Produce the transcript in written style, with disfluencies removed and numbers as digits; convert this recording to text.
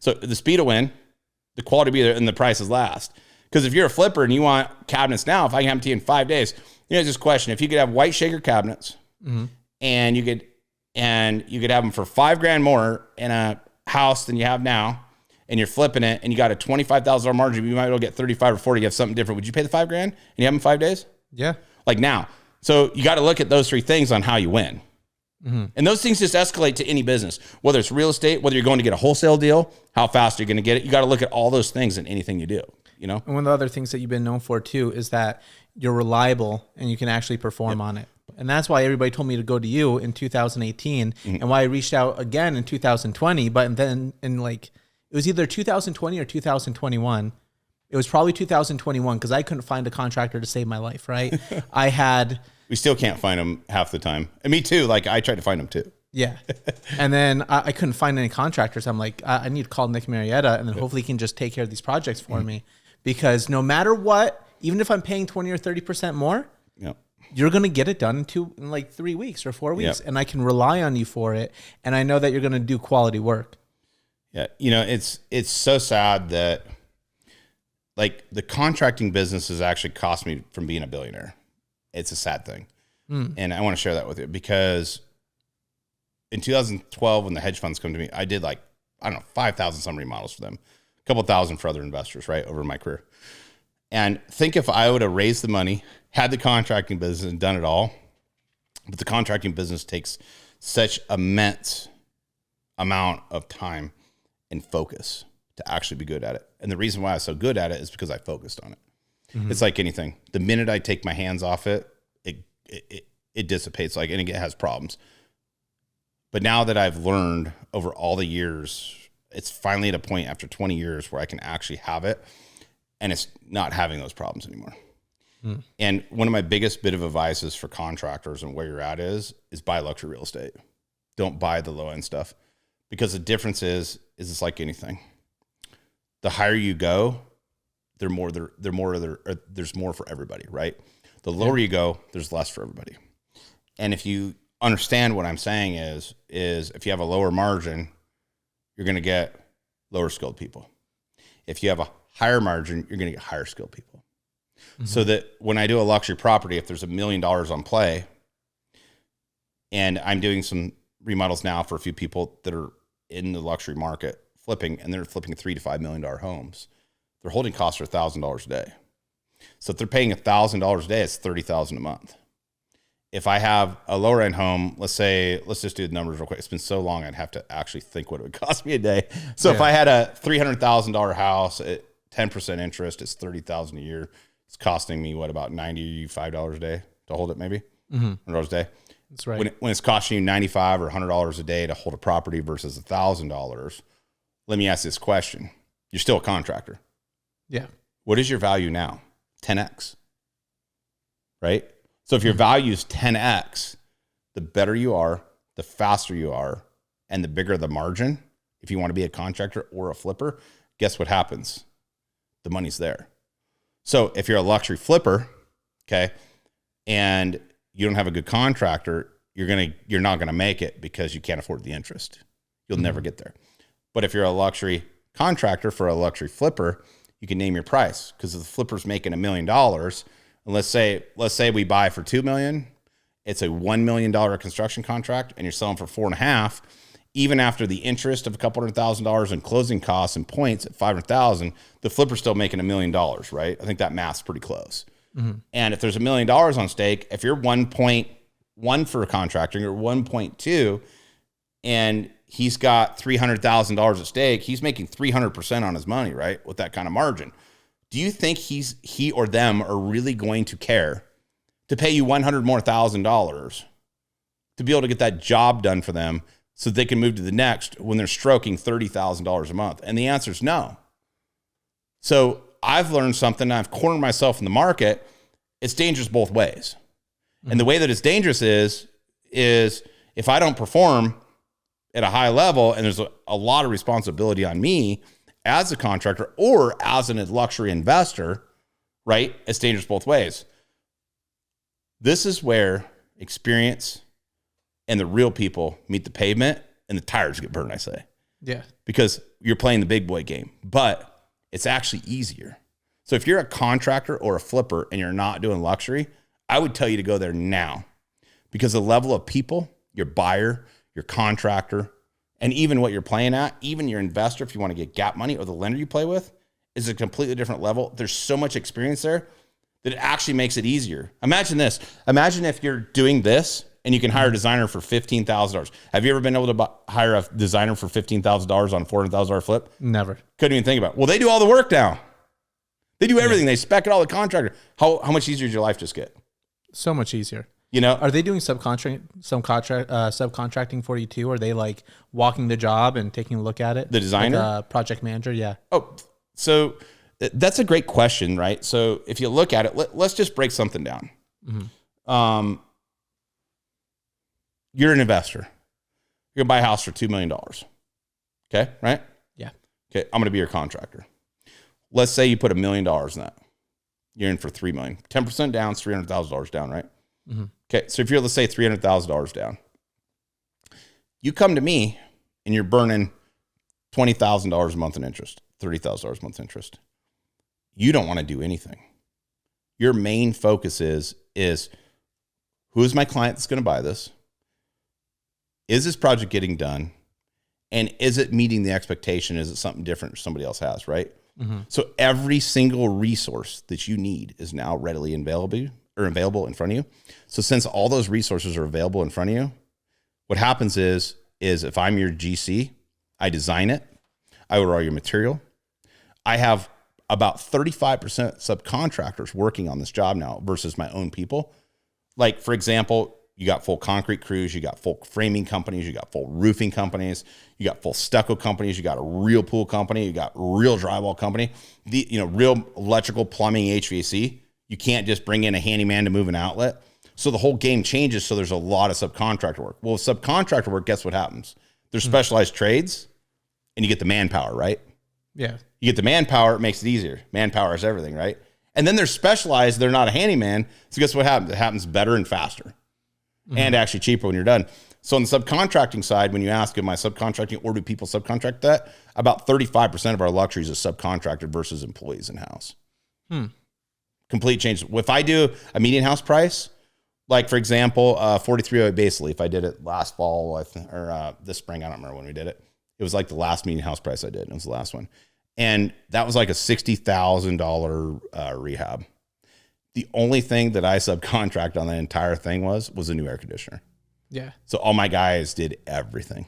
So the speed will win, the quality will be there, and the prices last. Because if you're a flipper and you want cabinets now, if I can have them to you in 5 days, just question, if you could have white shaker cabinets and you could have them for $5,000 more in a house than you have now, and you're flipping it and you got a $25,000 margin, you might be able to get 35 or 40, you have something different. Would you pay the $5,000 and you have them in 5 days? Yeah. Like now. So you got to look at those three things on how you win. And those things just escalate to any business, whether it's real estate, whether you're going to get a wholesale deal, how fast are you going to get it? You got to look at all those things in anything you do, And one of the other things that you've been known for too is that you're reliable and you can actually perform on it. And that's why everybody told me to go to you in 2018 and why I reached out again in 2020. But then it was either 2020 or 2021. It was probably 2021 because I couldn't find a contractor to save my life, right? We still can't find them half the time. And me too. Like I tried to find them too. Yeah. And then I couldn't find any contractors. I'm like, I need to call Nick Marietta and then hopefully he can just take care of these projects for me. Because no matter what, even if I'm paying 20 or 30% more, you're going to get it done in like 3 weeks or 4 weeks. And I can rely on you for it. And I know that you're going to do quality work. Yeah. It's so sad that like the contracting business has actually cost me from being a billionaire. It's a sad thing. And I want to share that with you because in 2012, when the hedge funds come to me, I did 5,000 some remodels for them, a couple thousand for other investors, right, over my career. And think if I would have raised the money, had the contracting business and done it all, but the contracting business takes such immense amount of time and focus to actually be good at it. And the reason why I was so good at it is because I focused on it. It's like anything. The minute I take my hands off it, it dissipates and it has problems. But now that I've learned over all the years, it's finally at a point after 20 years where I can actually have it and it's not having those problems anymore. And one of my biggest bit of advices for contractors and where you're at is buy luxury real estate. Don't buy the low end stuff because the difference is it's like anything. The higher you go, there's more for everybody, right? The lower you go, there's less for everybody. And if you understand what I'm saying is if you have a lower margin, you're going to get lower skilled people. If you have a higher margin, you're going to get higher skilled people. So that when I do a luxury property, if there's $1 million on play, and I'm doing some remodels now for a few people that are in the luxury market flipping, and they're flipping $3 to $5 million let's their holding costs are $1,000 a day. So if they're paying $1,000 a day, it's $30,000 a month. If I have a lower end home, let's just do the numbers real quick. It's been so long, I'd have to actually think what it would cost me a day. So if I had a $300,000 house at 10% interest, it's $30,000 a year. It's costing me about $95 a day to hold it, maybe $100 a day. That's right. When it's costing you $95 or $100 a day to hold a property versus $1,000, let me ask this question: you're still a contractor. Yeah. What is your value now? 10x, right? So if your value is 10x, the better you are, the faster you are, and the bigger the margin, if you want to be a contractor or a flipper, guess what happens? The money's there. So if you're a luxury flipper, okay, and you don't have a good contractor, you're not gonna make it because you can't afford the interest. You'll never get there. But if you're a luxury contractor for a luxury flipper, you can name your price because if the flipper's making $1 million, and let's say we buy for $2 million, it's a $1 million construction contract, and you're selling for $4.5 million. Even after the interest of a couple $100,000 and closing costs and points at $500,000, the flipper's still making $1 million, right? I think that math's pretty close. And if there's $1 million on stake, if you're 1.1 for a contractor, you're 1.2, and he's got $300,000 at stake, he's making 300% on his money, right? With that kind of margin. Do you think he or them are really going to care to pay you $100,000 more to be able to get that job done for them so they can move to the next when they're stroking $30,000 a month? And the answer is no. So I've learned something. I've cornered myself in the market. It's dangerous both ways. And the way that it's dangerous is if I don't perform at a high level, and there's a lot of responsibility on me as a contractor or as a luxury investor, right? It's dangerous both ways. This is where experience and the real people meet the pavement and the tires get burned, I say. Yeah. Because you're playing the big boy game, but it's actually easier. So if you're a contractor or a flipper and you're not doing luxury, I would tell you to go there now, because the level of people, your buyer, your contractor, and even what you're playing at, even your investor, if you want to get gap money, or the lender you play with, is a completely different level. There's so much experience there that it actually makes it easier. Imagine this. Imagine if you're doing this and you can hire a designer for $15,000. Have you ever been able to hire a designer for $15,000 on a $400,000 flip? Never. Couldn't even think about it. Well, they do all the work now. They do everything. They spec it all the contractor. How much easier does your life just get? So much easier. You know, are they doing subcontracting for you too? Are they like walking the job and taking a look at it? The designer, like project manager, yeah. Oh, so that's a great question, right? So if you look at it, let's just break something down. Mm-hmm. You're an investor. You're gonna buy a house for $2 million. Okay, right? Yeah. Okay, I'm gonna be your contractor. Let's say you put $1 million in that. You're in for $3 million. 10% down is $300,000 down, right? Mm-hmm. Okay, so if you're, let's say, $300,000 down, you come to me and you're burning $20,000 a month in interest, $30,000 a month interest. You don't want to do anything. Your main focus is who is my client that's going to buy this? Is this project getting done? And is it meeting the expectation? Is it something different somebody else has, right? Mm-hmm. So every single resource that you need is now readily available in front of you. So since all those resources are available in front of you, what happens is if I'm your GC, I design it, I order all your material. I have about 35% subcontractors working on this job now versus my own people. Like, for example, you got full concrete crews, you got full framing companies, you got full roofing companies, you got full stucco companies, you got a real pool company, you got real drywall company, real electrical, plumbing, HVAC. You can't just bring in a handyman to move an outlet. So the whole game changes. So there's a lot of subcontractor work. Well, subcontractor work, guess what happens? There's specialized trades and you get the manpower, right? Yeah. You get the manpower, it makes it easier. Manpower is everything, right? And then they're specialized, they're not a handyman. So guess what happens? It happens better and faster and actually cheaper when you're done. So on the subcontracting side, when you ask, am I subcontracting or do people subcontract that? About 35% of our luxuries is subcontracted versus employees in-house. Complete change. If I do a median house price, like for example, 4308 basically, if I did it last fall or this spring, I don't remember when we did it. It was like the last median house price I did. It was the last one. And that was like a $60,000 rehab. The only thing that I subcontract on the entire thing was a new air conditioner. Yeah. So all my guys did everything.